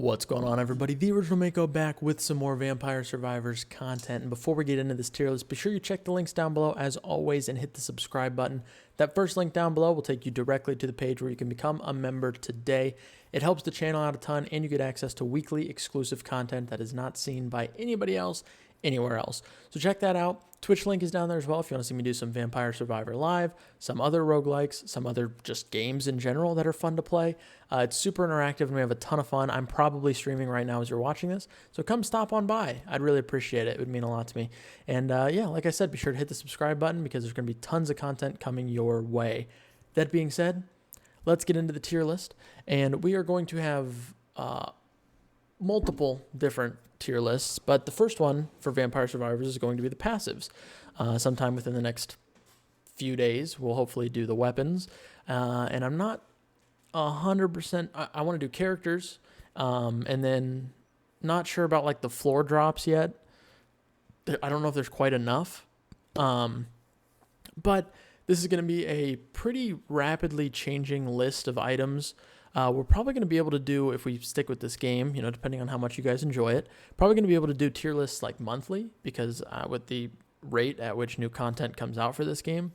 What's going on, everybody? The Original Mako back with some more Vampire Survivors content. And before we get into this tier list, be sure you check the links down below as always and hit the subscribe button. That first link down below will take you directly to the page where you can become a member today. It helps the channel out a ton, and you get access to weekly exclusive content that is not seen by anybody else anywhere else. So check that out. Twitch link is down there as well if you want to see me do some Vampire Survivor Live, some other roguelikes, some other just games in general that are fun to play. It's super interactive and we have a ton of fun. I'm probably streaming right now as you're watching this, so come stop on by. I'd really appreciate it. It would mean a lot to me. And yeah, like I said, be sure to hit the subscribe button because there's going to be tons of content coming your way. That being said, let's get into the tier list. And we are going to have multiple different tier lists, but the first one for Vampire Survivors is going to be the passives. Sometime within the next few days, we'll hopefully do the weapons. And I'm not 100%. I want to do characters, and then not sure about like the floor drops yet. I don't know if there's quite enough. But this is going to be a pretty rapidly changing list of items. We're probably going to be able to do, if we stick with this game, you know, depending on how much you guys enjoy it, probably going to be able to do tier lists like monthly because with the rate at which new content comes out for this game,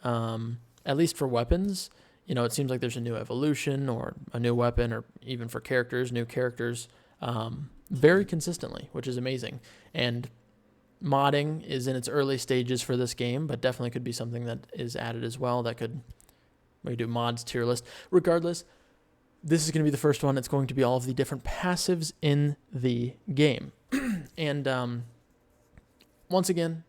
at least for weapons, you know, it seems like there's a new evolution or a new weapon, or even for characters, new characters, very consistently, which is amazing. And modding is in its early stages for this game, but definitely could be something that is added as well. That could, we do mods tier list. Regardless, this is going to be the first one. It's going to be all of the different passives in the game. And once again,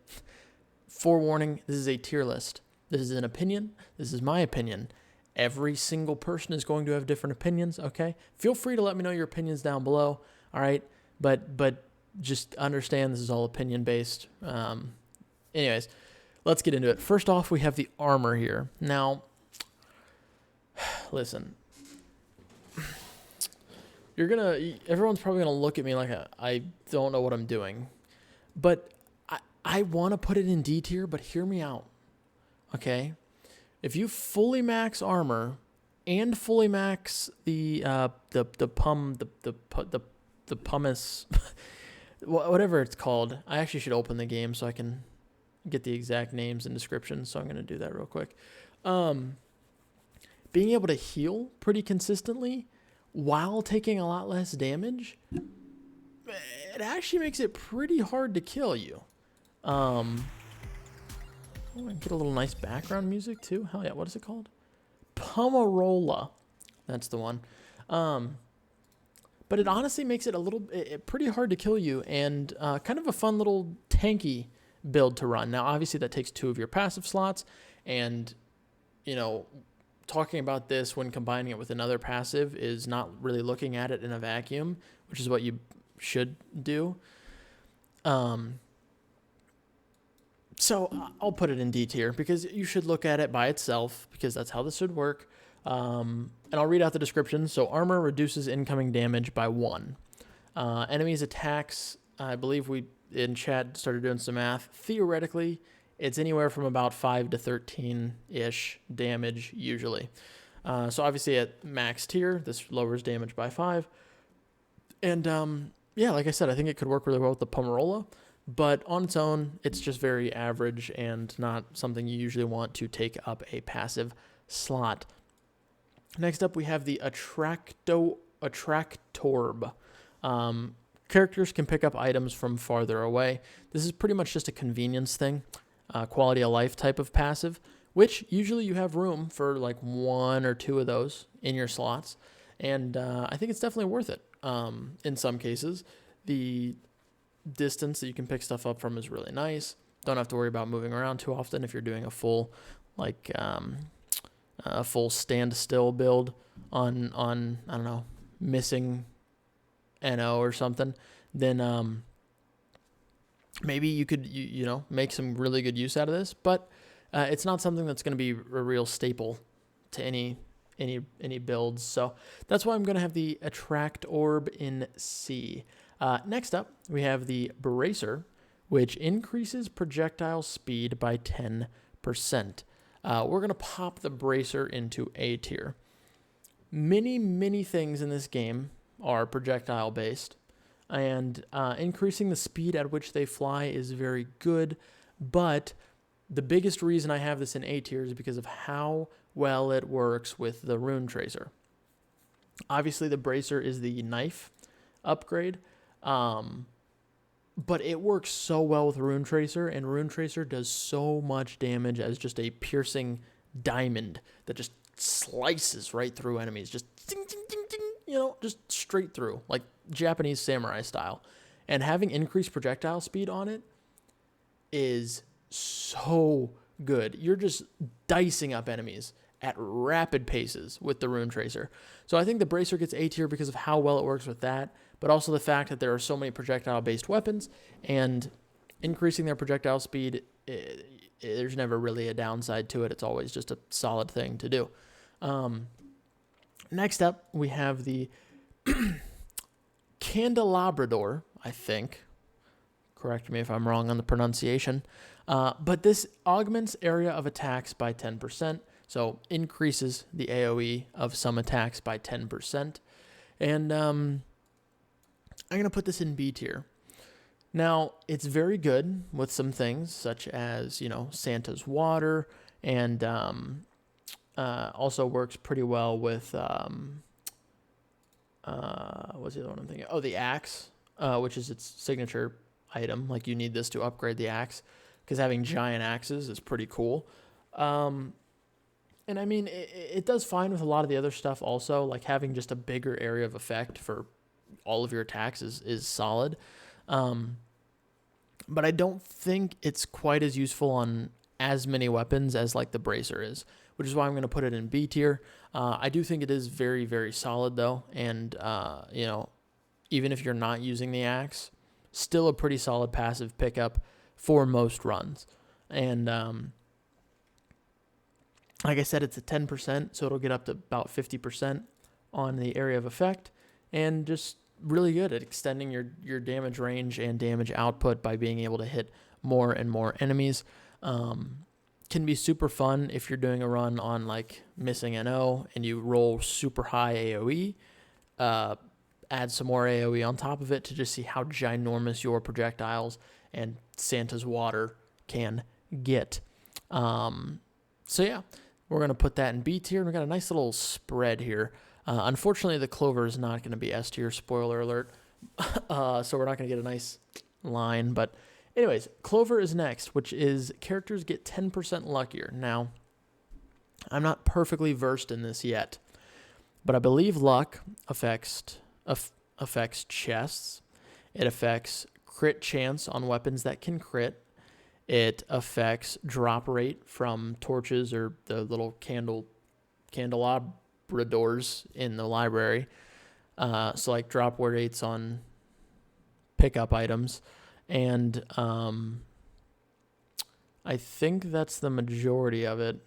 forewarning, this is a tier list. This is an opinion. This is my opinion. Every single person is going to have different opinions, okay? Feel free to let me know your opinions down below, all right? But just understand this is all opinion-based. Anyways, let's get into it. First off, we have the armor here. Now, listen. Everyone's probably gonna look at me like I don't know what I'm doing, but I want to put it in D tier. But hear me out, okay? If you fully max armor and fully max the pumice, whatever it's called, I actually should open the game so I can get the exact names and descriptions. So I'm gonna do that real quick. Being able to heal pretty consistently while taking a lot less damage, it actually makes it pretty hard to kill you. Oh, I get a little nice background music too. Hell yeah, what is it called? Pomarola. That's the one. But it honestly makes it pretty hard to kill you, and kind of a fun little tanky build to run. Now, obviously that takes 2 of your passive slots, and you know, talking about this when combining it with another passive is not really looking at it in a vacuum, which is what you should do. So I'll put it in D tier because you should look at it by itself because that's how this should work. And I'll read out the description. So armor reduces incoming damage by 1. Enemies attacks, I believe we in chat started doing some math. Theoretically, it's anywhere from about 5 to 13-ish damage usually. So obviously at max tier, this lowers damage by 5. And yeah, like I said, I think it could work really well with the Pomarola. But on its own, it's just very average and not something you usually want to take up a passive slot. Next up, we have the Attractorb. Characters can pick up items from farther away. This is pretty much just a convenience thing. Quality of life type of passive, which usually you have room for like 1 or 2 of those in your slots. And I think it's definitely worth it. In some cases, the distance that you can pick stuff up from is really nice. Don't have to worry about moving around too often if you're doing a full standstill build on I don't know, missing NO or something. Then maybe you could you know, make some really good use out of this, but it's not something that's going to be a real staple to any builds. So that's why I'm going to have the Attractorb in C. Next up, we have the Bracer, which increases projectile speed by 10%. We're going to pop the Bracer into A tier. Many things in this game are projectile based, and increasing the speed at which they fly is very good, but the biggest reason I have this in A tier is because of how well it works with the Rune Tracer. Obviously, the Bracer is the knife upgrade, but it works so well with Rune Tracer, and Rune Tracer does so much damage as just a piercing diamond that just slices right through enemies, just ding, ding, ding, ding, just straight through, like Japanese samurai style. And having increased projectile speed on it is so good. You're just dicing up enemies at rapid paces with the Rune Tracer. So I think the Bracer gets A tier because of how well it works with that, but also the fact that there are so many projectile-based weapons, and increasing their projectile speed, there's never really a downside to it. It's always just a solid thing to do. Next up, we have the Candelabrador, I think. Correct me if I'm wrong on the pronunciation. But this augments area of attacks by 10%, so increases the AoE of some attacks by 10%. And I'm going to put this in B tier. Now, it's very good with some things, such as, Santa's Water, and also works pretty well with, what's the other one I'm thinking? Oh, the Axe, which is its signature item. Like, you need this to upgrade the Axe, because having giant axes is pretty cool. And I mean, it does fine with a lot of the other stuff also, like having just a bigger area of effect for all of your attacks is solid. But I don't think it's quite as useful on as many weapons as like the Bracer is, which is why I'm going to put it in B tier. I do think it is very, very solid though. And, even if you're not using the axe, still a pretty solid passive pickup for most runs. And, like I said, it's a 10%, so it'll get up to about 50% on the area of effect, and just really good at extending your damage range and damage output by being able to hit more and more enemies. Can be super fun if you're doing a run on like missing NO and you roll super high AoE. Add some more AoE on top of it to just see how ginormous your projectiles and Santa's Water can get. So yeah, we're going to put that in B tier. We got a nice little spread here. Unfortunately, the Clover is not going to be S tier, spoiler alert. So we're not going to get a nice line. But anyways, Clover is next, which is characters get 10% luckier. Now, I'm not perfectly versed in this yet, but I believe luck affects chests. It affects crit chance on weapons that can crit. It affects drop rate from torches or the little candelabradors in the library. So like drop rates on pickup items. And I think that's the majority of it.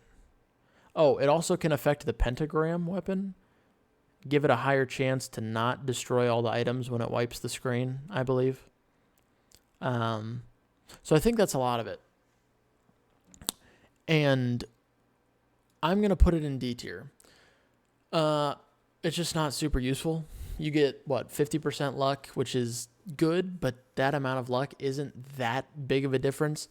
Oh, it also can affect the pentagram weapon. Give it a higher chance to not destroy all the items when it wipes the screen, I believe. So I think that's a lot of it. And I'm going to put it in D tier. It's just not super useful. You get, 50% luck, which is good, but that amount of luck isn't that big of a difference.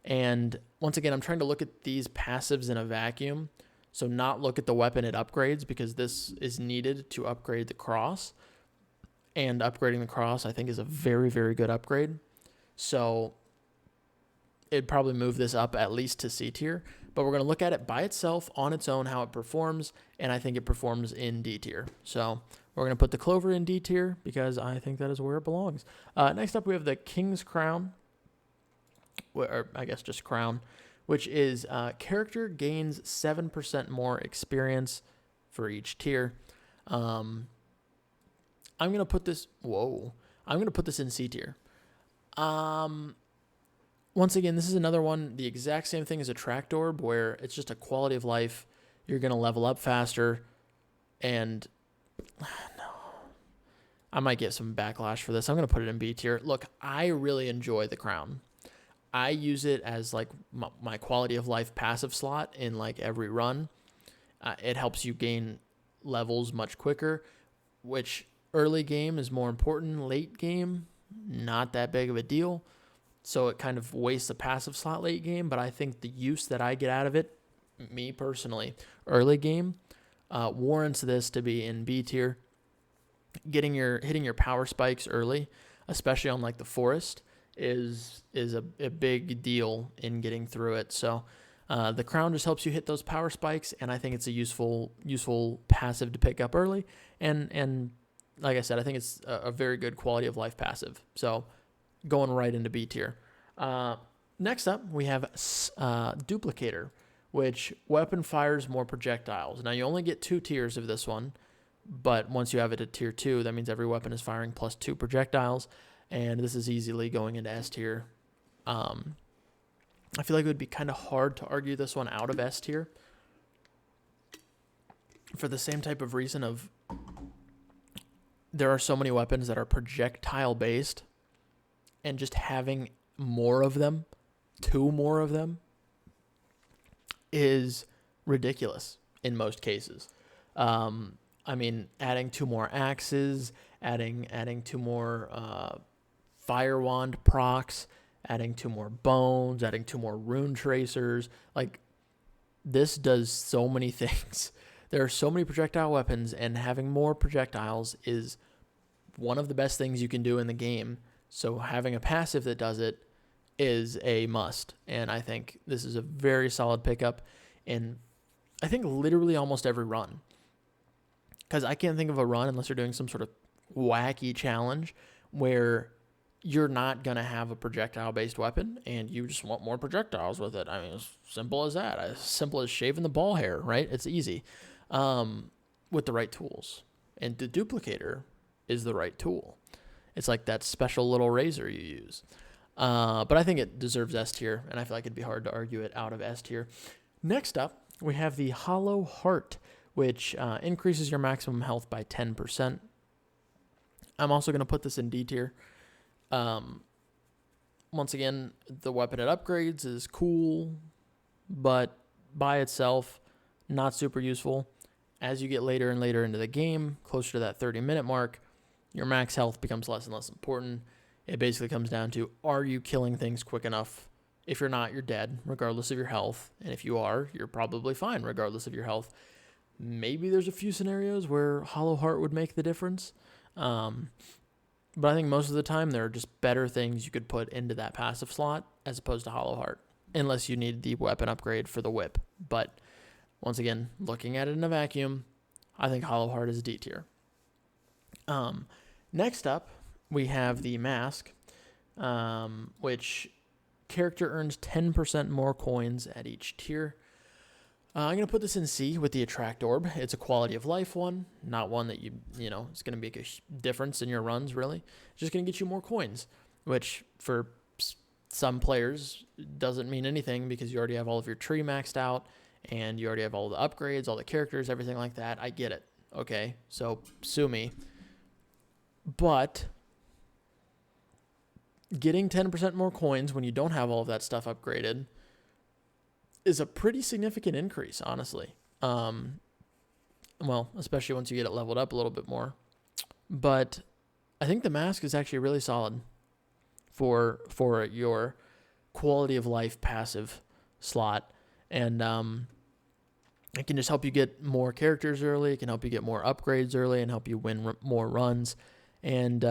And once again, I'm trying to look at these passives in a vacuum. So not look at the weapon it upgrades, because this is needed to upgrade the cross. And upgrading the cross, I think, is a very, very good upgrade. So it'd probably move this up at least to C tier, but we're going to look at it by itself on its own, how it performs, and I think it performs in D tier. So we're going to put the Clover in D tier because I think that is where it belongs. Next up, we have the King's Crown, or I guess just Crown, which is character gains 7% more experience for each tier. I'm going to put this, I'm going to put this in C tier. Once again, this is another one, the exact same thing as Attracto, where it's just a quality of life. You're going to level up faster, and I might get some backlash for this. I'm going to put it in B tier. Look, I really enjoy the Crown. I use it as like my quality of life passive slot in like every run. It helps you gain levels much quicker, which Early game is more important. Late game, not that big of a deal. So it kind of wastes a passive slot late game. But I think the use that I get out of it, me personally, early game, warrants this to be in B tier. Hitting your power spikes early, especially on like the forest, is a big deal in getting through it. So the crown just helps you hit those power spikes, and I think it's a useful passive to pick up early. And like I said, I think it's a very good quality of life passive. So going right into B tier. Next up, we have Duplicator, which weapon fires more projectiles. Now you only get 2 tiers of this one, but once you have it at tier 2, that means every weapon is firing plus 2 projectiles, and this is easily going into S tier. I feel like it would be kind of hard to argue this one out of S tier for the same type of reason of there are so many weapons that are projectile based, and just having more of them, 2 more of them, is ridiculous in most cases. I mean, adding 2 more axes, adding 2 more fire wand procs, adding 2 more bones, adding 2 more rune tracers. Like, this does so many things. There are so many projectile weapons, and having more projectiles is one of the best things you can do in the game. So having a passive that does it is a must. And I think this is a very solid pickup in, I think, literally almost every run. Because I can't think of a run, unless you're doing some sort of wacky challenge, where you're not going to have a projectile-based weapon, and you just want more projectiles with it. I mean, it's simple as that. As simple as shaving the ball hair, right? It's easy with the right tools. And the Duplicator is the right tool. It's like that special little razor you use. But I think it deserves S tier, and I feel like it'd be hard to argue it out of S tier. Next up, we have the Hollow Heart, which increases your maximum health by 10%. I'm also going to put this in D tier. Once again, the weapon it upgrades is cool, but by itself, not super useful. As you get later and later into the game, closer to that 30-minute mark, your max health becomes less and less important. It basically comes down to, are you killing things quick enough? If you're not, you're dead, regardless of your health. And if you are, you're probably fine, regardless of your health. Maybe there's a few scenarios where Hollow Heart would make the difference. But I think most of the time there are just better things you could put into that passive slot as opposed to Hollow Heart, unless you need the weapon upgrade for the whip. But once again, looking at it in a vacuum, I think Hollow Heart is D tier. Next up, we have the Mask, which character earns 10% more coins at each tier. I'm going to put this in C with the Attracto. It's a quality of life one, not one that it's going to make a difference in your runs, really. It's just going to get you more coins, which for some players doesn't mean anything because you already have all of your tree maxed out and you already have all the upgrades, all the characters, everything like that. I get it. Okay, so sue me. But getting 10% more coins when you don't have all of that stuff upgraded is a pretty significant increase, honestly. Well, especially once you get it leveled up a little bit more. But I think the Mask is actually really solid for your quality of life passive slot. And it can just help you get more characters early. It can help you get more upgrades early and help you win more runs. And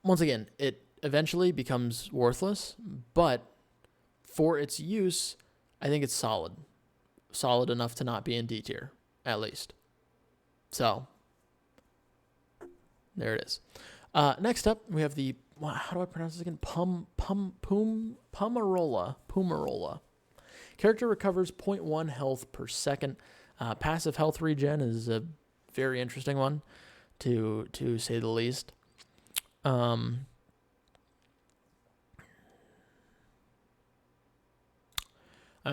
once again, it eventually becomes worthless, but for its use, I think it's solid. Solid enough to not be in D tier, at least. So, there it is. Next up, we have the, how do I pronounce this again? Pumarola. Character recovers 0.1 health per second. Passive health regen is a very interesting one, to say the least. I'm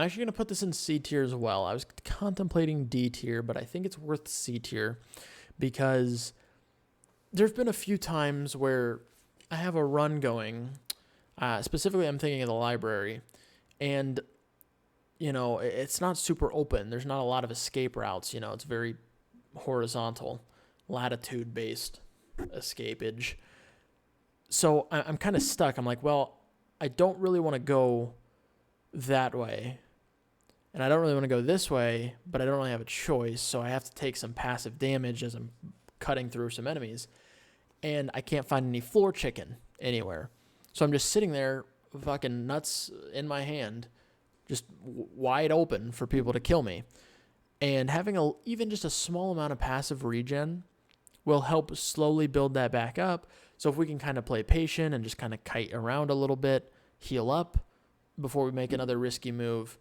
actually going to put this in C tier as well. I was contemplating D tier, but I think it's worth C tier because there have been a few times where I have a run going. Specifically, I'm thinking of the library, and it's not super open. There's not a lot of escape routes. It's very horizontal. latitude-based escapage. So I'm kind of stuck. I'm like, well, I don't really want to go that way. And I don't really want to go this way, but I don't really have a choice. So I have to take some passive damage as I'm cutting through some enemies. And I can't find any floor chicken anywhere. So I'm just sitting there, fucking nuts in my hand, just wide open for people to kill me. And having even just a small amount of passive regen will help slowly build that back up. So if we can kind of play patient and just kind of kite around a little bit, heal up before we make another risky move,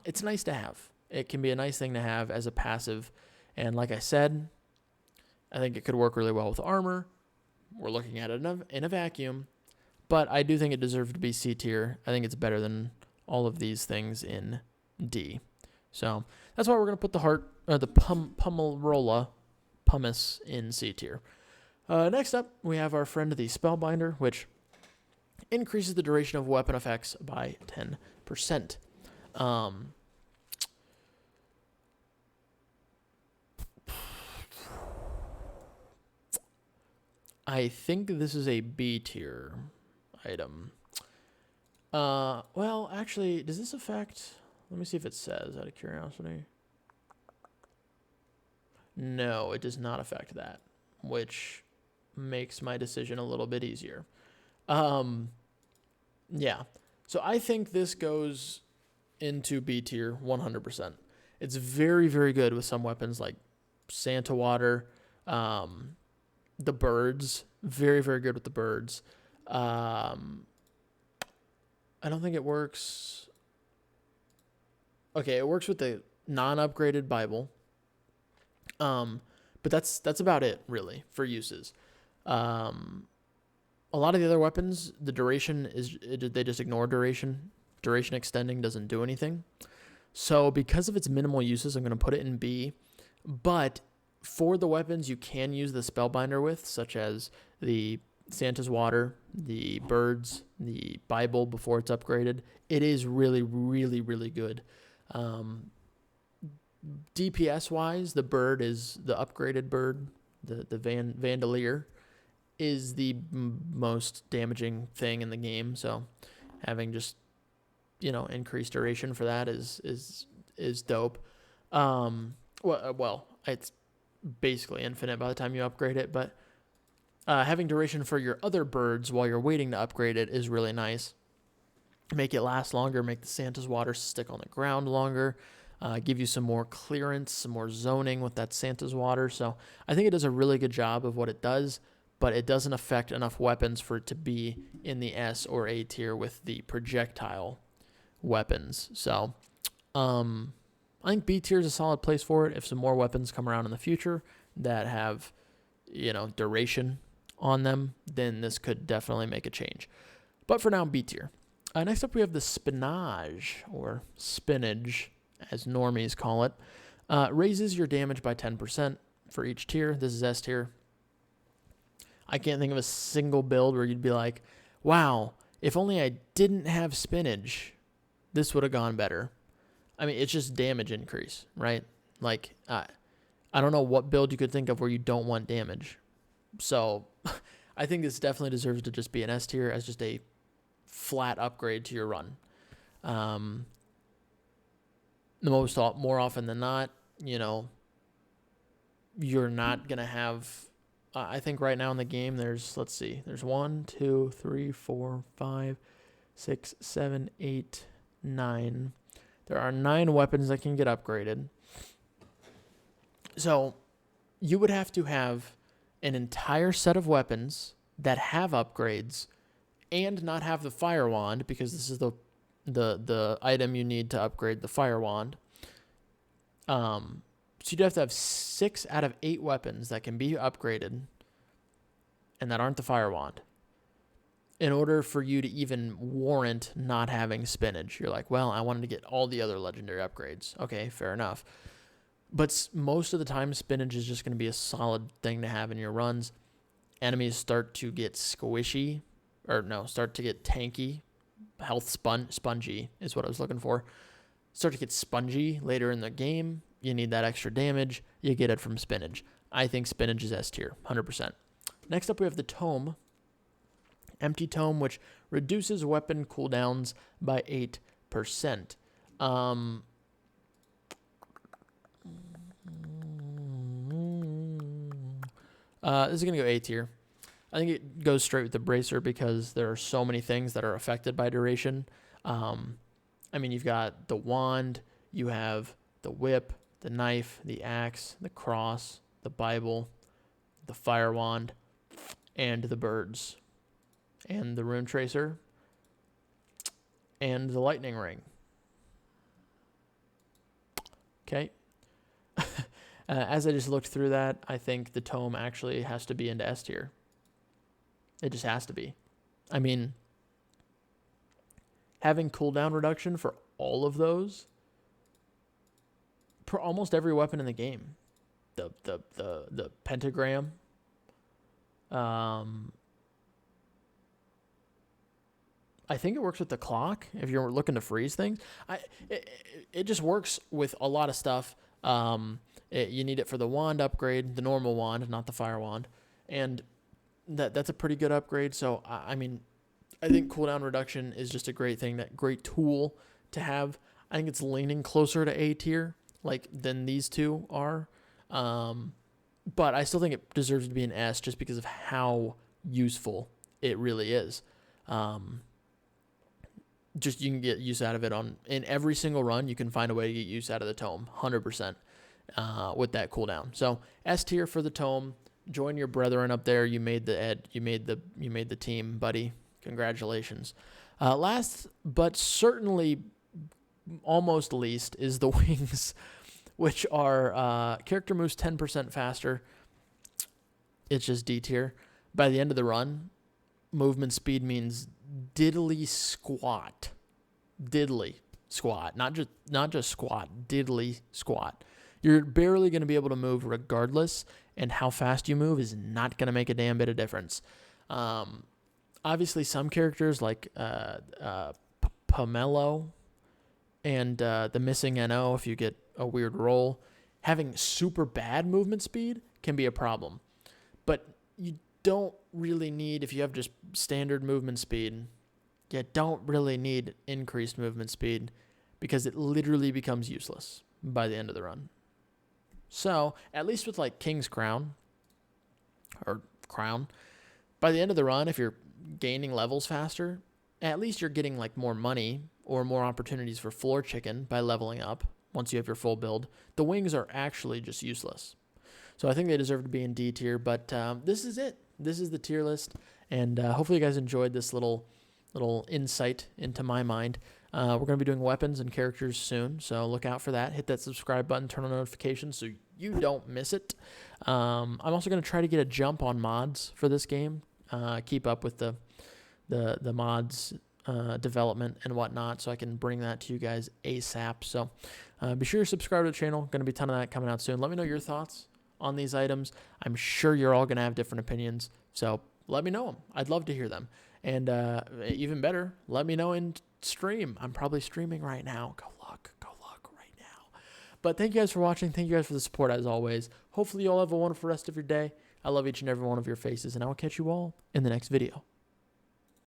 it's nice to have. It can be a nice thing to have as a passive. And like I said, I think it could work really well with armor. We're looking at it in a vacuum. But I do think it deserves to be C tier. I think it's better than all of these things in D. So that's why we're going to put the Pummelrola Pumice in C tier. Next up, we have our friend the Spellbinder, which increases the duration of weapon effects by 10%. I think this is a B tier item. Well, actually, does this affect... Let me see if it says, out of curiosity. No, it does not affect that, which makes my decision a little bit easier. Yeah. So I think this goes into B tier 100%. It's very, very good with some weapons like Santa Water, the birds. Very, very good with the birds. I don't think it works. Okay, it works with the non-upgraded Bible. But that's about it, really, for uses. A lot of the other weapons, the duration they just ignore duration. Duration extending doesn't do anything. So because of its minimal uses, I'm going to put it in B. But for the weapons you can use the Spellbinder with, such as the Santa's Water, the birds, the Bible before it's upgraded, it is really, really, really good. DPS-wise, the bird is the upgraded bird, the Vandalier, is the most damaging thing in the game. So having just, increased duration for that is dope. Well, it's basically infinite by the time you upgrade it, but having duration for your other birds while you're waiting to upgrade it is really nice. Make it last longer, make the Santa's Water stick on the ground longer, give you some more clearance, some more zoning with that Santa's Water. So I think it does a really good job of what it does, but it doesn't affect enough weapons for it to be in the S or A tier with the projectile weapons. So I think B tier is a solid place for it. If some more weapons come around in the future that have, duration on them, then this could definitely make a change. But for now, B tier. Next up, we have the Spinach, or Spinach, as normies call it. Raises your damage by 10% for each tier. This is S tier. I can't think of a single build where you'd be like, wow, if only I didn't have Spinach, this would have gone better. I mean, it's just damage increase, right? Like, I don't know what build you could think of where you don't want damage. So I think this definitely deserves to just be an S tier as just a flat upgrade to your run. More often than not, you're not going to have, I think right now in the game, there's 1, 2, 3, 4, 5, 6, 7, 8, 9. There are 9 weapons that can get upgraded. So you would have to have an entire set of weapons that have upgrades and not have the fire wand, because this is the item you need to upgrade the fire wand. So you'd have to have 6 out of 8 weapons that can be upgraded and that aren't the fire wand in order for you to even warrant not having Spinach. You're like, well, I wanted to get all the other legendary upgrades. Okay, fair enough. But most of the time, Spinach is just going to be a solid thing to have in your runs. Enemies start to get squishy, start to get tanky. Health spongy is what I was looking for. Start to get spongy later in the game. You need that extra damage. You get it from Spinach. I think Spinach is S tier, 100%. Next up, we have the Tome. Empty Tome, which reduces weapon cooldowns by 8%. This is going to go A tier. I think it goes straight with the Bracer because there are so many things that are affected by duration. I mean, you've got the wand, you have the whip, the knife, the axe, the cross, the Bible, the fire wand, and the birds, and the rune tracer, and the lightning ring. Okay. As I just looked through that, I think the Tome actually has to be into S tier. It just has to be. I mean, having cooldown reduction for all of those, for almost every weapon in the game, the pentagram, I think it works with the clock if you're looking to freeze things. It just works with a lot of stuff. You need it for the wand upgrade, the normal wand, not the fire wand, and that's a pretty good upgrade. So I mean, I think cooldown reduction is just a great thing, that great tool to have. I think it's leaning closer to A tier than these two are, but I still think it deserves to be an S just because of how useful it really is. Just you can get use out of it in every single run. You can find a way to get use out of the Tome, 100%, with that cooldown. So S tier for the Tome. Join your brethren up there. You made the team, buddy. Congratulations. Last but certainly almost least is the wings, which are character moves 10% faster. It's just D tier. By the end of the run, movement speed means diddly squat. Diddly squat. Not just squat. Diddly squat. You're barely going to be able to move regardless, and how fast you move is not going to make a damn bit of difference. Obviously, some characters like Pomelo and the missing NO, if you get a weird roll, having super bad movement speed can be a problem. But you don't really need, if you have just standard movement speed, you don't really need increased movement speed because it literally becomes useless by the end of the run. So, at least with King's Crown, or Crown, by the end of the run, if you're gaining levels faster, at least you're getting more money or more opportunities for floor chicken by leveling up once you have your full build. The wings are actually just useless. So I think they deserve to be in D tier, but this is it. This is the tier list, and hopefully you guys enjoyed this little insight into my mind. We're going to be doing weapons and characters soon, so look out for that. Hit that subscribe button, turn on notifications so you don't miss it. I'm also going to try to get a jump on mods for this game, keep up with the mods development and whatnot, so I can bring that to you guys ASAP. So be sure to subscribe to the channel. Going to be a ton of that coming out soon. Let me know your thoughts on these items. I'm sure you're all going to have different opinions, so let me know them. I'd love to hear them. And even better, let me know in stream. I'm probably streaming right now. Go look right now. But thank you guys for watching. Thank you guys for the support as always. Hopefully you all have a wonderful rest of your day. I love each and every one of your faces, and I will catch you all in the next video.